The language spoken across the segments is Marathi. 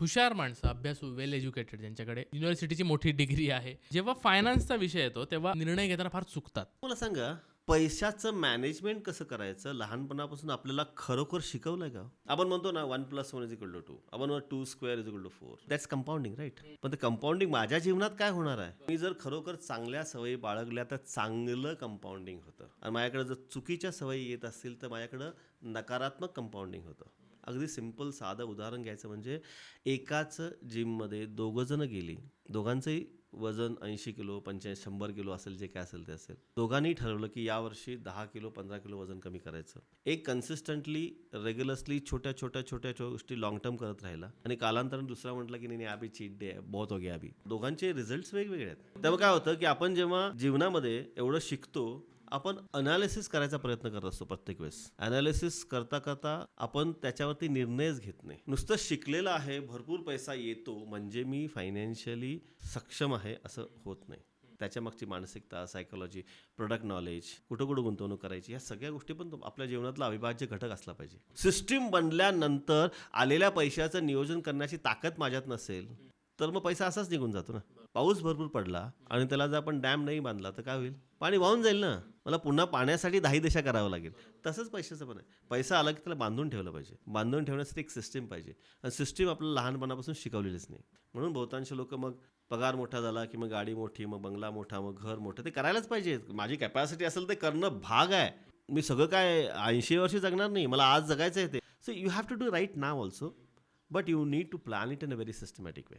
हुशार माणसं, अभ्यासू, वेल एज्युकेटेड, ज्यांच्याकडे युनिव्हर्सिटीची मोठी डिग्री आहे, जेव्हा फायनान्सचा विषय येतो, तेव्हा निर्णय घेताना फार चुकतात. मला सांगा, पैशाचं मॅनेजमेंट कसं करायचं लहानपणापासून आपल्याला खरोखर शिकवलंय का? आपण म्हणतो ना 1+1=2. आपण 2² = 4. That's compounding, right? पण ते कंपाऊंडिंग माझ्या जीवनात काय होणार आहे? मी जर खरोखर चांगल्या सवयी बाळगल्या तर चांगलं कंपाऊंडिंग होतं, आणि माझ्याकडे जर चुकीच्या सवयी येत असतील तर माझ्याकडं नकारात्मक कंपाऊंडिंग होतं. अगदी सिंपल साधं उदाहरण घ्यायचं म्हणजे, एकाच जिममध्ये दोघं जण गेली, दोघांचंही वजन 80 किलो, 100 किलो असेल, जे काय असेल ते असेल. दोघांनी ठरवलं की यावर्षी 10 किलो 15 किलो वजन कमी करायचं. एक कन्सिस्टंटली रेग्युलसली छोट्या छोट्या छोट्या गोष्टी लॉंग टर्म करत राहिला, आणि कालांतराने दुसरा म्हटलं की नाही नाही, अभी चीट डे आहे, बहुत हो गया अभी. दोघांचे रिझल्ट वेगवेगळे आहेत. त्यामुळे काय होतं की आपण जेव्हा जीवनामध्ये एवढं शिकतो, आपण अनालिसिस करायचा प्रयत्न करत असतो प्रत्येक वेळेस. अनालिसिस करता करता आपण त्याच्यावरती निर्णयच घेत नाही. नुसतं शिकलेलं आहे, भरपूर पैसा येतो म्हणजे मी फायनान्शियली सक्षम आहे असं होत नाही. त्याच्या मागची मानसिकता, सायकोलॉजी, प्रोडक्ट नॉलेज, कुठं कुठं गुंतवणूक करायची, या सगळ्या गोष्टी पण आपल्या जीवनातला अविभाज्य घटक असला पाहिजे. सिस्टीम बनल्यानंतर आलेल्या पैशाचं नियोजन करण्याची ताकद माझ्यात नसेल तर मग पैसा असाच निघून जातो ना. पाऊस भरपूर पडला आणि त्याला जर आपण डॅम नाही बांधला तर काय होईल? पाणी वाहून जाईल ना. मला पुन्हा पाण्यासाठी 10 दिशा करावं लागेल. तसंच पैशाचं पण आहे. पैसा आला की त्याला बांधून ठेवलं पाहिजे. बांधून ठेवण्यासाठी एक सिस्टीम पाहिजे, आणि सिस्टीम आपल्याला लहानपणापासून शिकवलेलीच नाही. म्हणून बहुतांश लोक मग पगार मोठा झाला की मग गाडी मोठी, मग बंगला मोठा, मग घर मोठं, ते करायलाच पाहिजे. माझी कॅपॅसिटी असेल ते करणं भाग आहे. मी सगळं काय 80 वर्षी जगणार नाही, मला आज जगायचं आहे ते. So you have to do right now also, but you need to plan it in a very systematic way.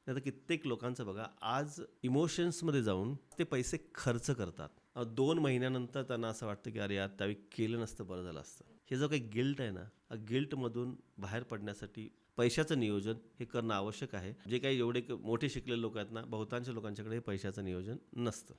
आता कित्येक लोकांचं बघा, आज इमोशन्समध्ये जाऊन ते पैसे खर्च करतात. 2 महिन्यानंतर त्यांना असं वाटतं की अरे यार, त्यावेळी केलं नसतं बरं झालं असतं. हे जो काही गिल्ट आहे ना, गिल्टमधून बाहेर पडण्यासाठी पैशाचं नियोजन हे करणं आवश्यक आहे. जे काही एवढे मोठे शिकलेले लोक आहेत ना, बहुतांश लोकांच्याकडे पैशाचं नियोजन नसतं.